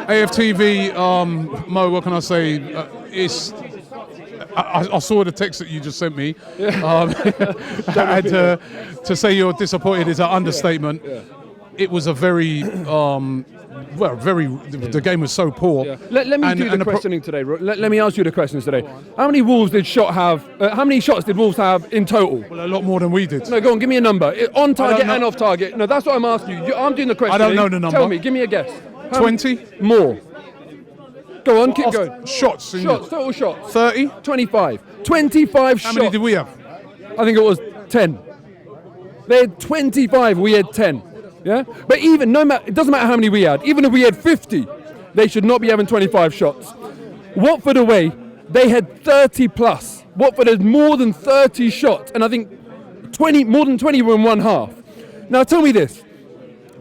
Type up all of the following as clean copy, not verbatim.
AFTV, Mo, what can I say? I saw the text that you just sent me. And to say you're disappointed is an understatement. Yeah. It was a very, the game was so poor. Yeah. Let me do the questioning today. Let me ask you the questions today. How many Wolves did how many shots did Wolves have in total? Well, a lot more than we did. No, go on, give me a number. On target and off target. No, that's what I'm asking you. I'm doing the questioning. I don't know the number. Tell me, give me a guess. 20? More. Go on, keep going. Shots. Total shots. 30? 25. 25 shots. How many did we have? I think it was 10. They had 25, we had 10. Yeah? But even, it doesn't matter how many we had. Even if we had 50, they should not be having 25 shots. Watford away, they had 30 plus. Watford had more than 30 shots. And I think more than 20 were in one half. Now tell me this.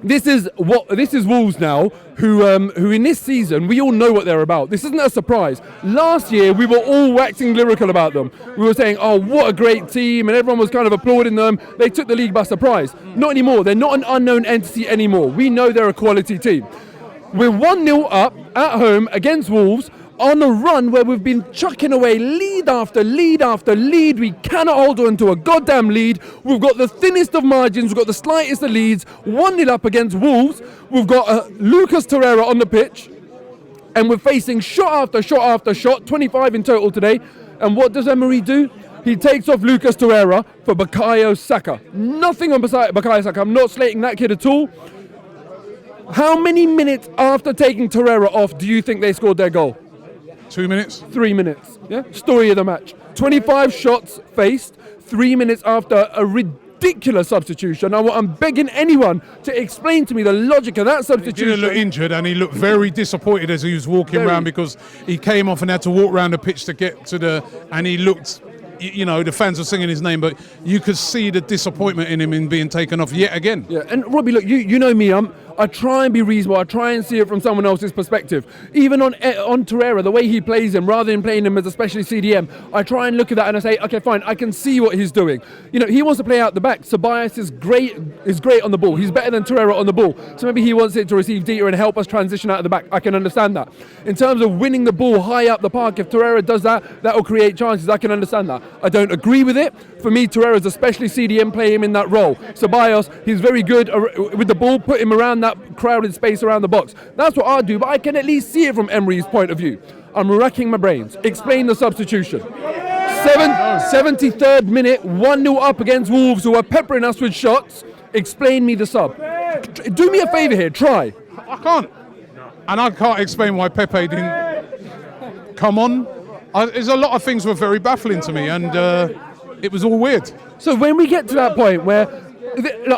This is Wolves now, who in this season, we all know what they're about. This isn't a surprise. Last year, we were all waxing lyrical about them. We were saying, oh, what a great team, and everyone was kind of applauding them. They took the league by surprise. Not anymore. They're not an unknown entity anymore. We know they're a quality team. We're 1-0 up at home against Wolves on a run where we've been chucking away lead after lead after lead. We cannot hold on to a goddamn lead. We've got the thinnest of margins. We've got the slightest of leads. 1-0 up against Wolves. We've got Lucas Torreira on the pitch. And we're facing shot after shot after shot. 25 in total today. And what does Emery do? He takes off Lucas Torreira for Bukayo Saka. Nothing on Bukayo Saka. I'm not slating that kid at all. How many minutes after taking Torreira off do you think they scored their goal? 2 minutes? 3 minutes. Yeah. Story of the match. 25 shots faced, 3 minutes after a ridiculous substitution. I'm begging anyone to explain to me the logic of that substitution. He didn't look injured, and he looked very disappointed as he was walking around, because he came off and had to walk around the pitch to get to and he looked, the fans were singing his name, but you could see the disappointment in him in being taken off yet again. Yeah, and Robbie, look, you know me, I try and be reasonable. I try and see it from someone else's perspective. Even on Torreira, the way he plays him, rather than playing him as a specialist CDM, I try and look at that and I say, okay, fine, I can see what he's doing. He wants to play out the back. Ceballos is great on the ball. He's better than Torreira on the ball. So maybe he wants it to receive deeper and help us transition out of the back. I can understand that. In terms of winning the ball high up the park, if Torreira does that, that will create chances. I can understand that. I don't agree with it. For me, Torreira is a specialist CDM, play him in that role. Ceballos, he's very good with the ball, put him around that crowded space around the box. That's what I do, but I can at least see it from Emery's point of view. I'm racking my brains. Explain the substitution. 73rd minute, 1-0 up against Wolves, who are peppering us with shots. Explain me the sub. Do me a favour here, try. I can't. And I can't explain why Pepe didn't come on. There's a lot of things were very baffling to me, and it was all weird. So when we get to that point where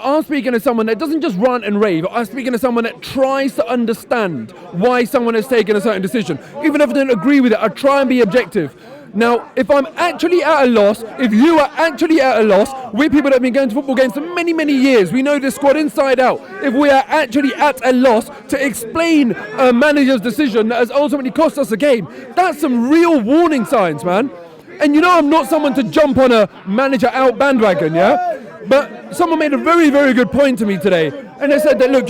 I'm speaking to someone that doesn't just rant and rave, I'm speaking to someone that tries to understand why someone has taken a certain decision. Even if I don't agree with it, I try and be objective. Now, if I'm actually at a loss, if you are actually at a loss, we people that have been going to football games for many, many years, we know this squad inside out. If we are actually at a loss to explain a manager's decision that has ultimately cost us a game, that's some real warning signs, man. And I'm not someone to jump on a manager out bandwagon, yeah? But someone made a very, very good point to me today. And they said that, look,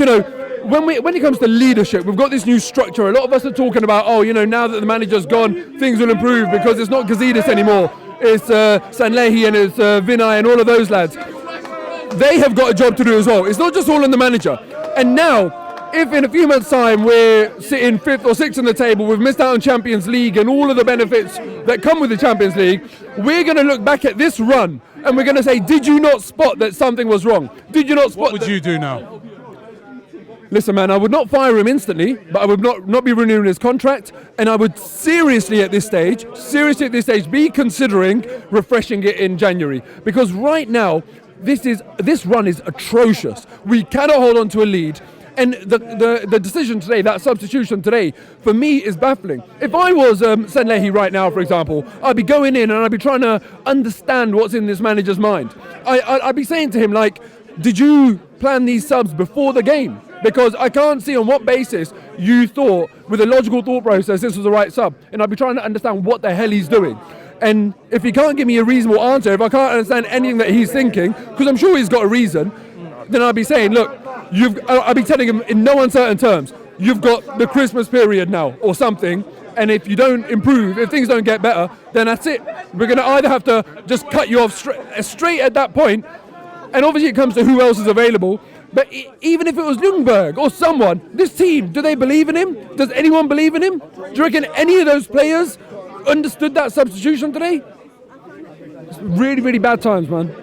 when it comes to leadership, we've got this new structure. A lot of us are talking about, now that the manager's gone, things will improve because it's not Gazidis anymore. It's Sanlehi and it's Vinay and all of those lads. They have got a job to do as well. It's not just all on the manager. And now, if in a few months' time we're sitting 5th or 6th on the table, we've missed out on Champions League and all of the benefits that come with the Champions League, we're going to look back at this run and we're going to say, did you not spot that something was wrong? Did you not spot What would you do now? Listen, man, I would not fire him instantly, but I would not be renewing his contract, and I would seriously at this stage, be considering refreshing it in January. Because right now, this run is atrocious. We cannot hold on to a lead. And the decision today, that substitution today, for me is baffling. If I was Sanlehi right now, for example, I'd be going in and I'd be trying to understand what's in this manager's mind. I'd be saying to him, like, did you plan these subs before the game? Because I can't see on what basis you thought, with a logical thought process, this was the right sub. And I'd be trying to understand what the hell he's doing. And if he can't give me a reasonable answer, if I can't understand anything that he's thinking, because I'm sure he's got a reason, then I'd be saying, look, I'd be telling him in no uncertain terms, you've got the Christmas period now or something, and if you don't improve, if things don't get better, then that's it. We're going to either have to just cut you off straight at that point, and obviously it comes to who else is available, but even if it was Ljungberg or someone, this team, do they believe in him? Does anyone believe in him? Do you reckon any of those players understood that substitution today? It's really, really bad times, man.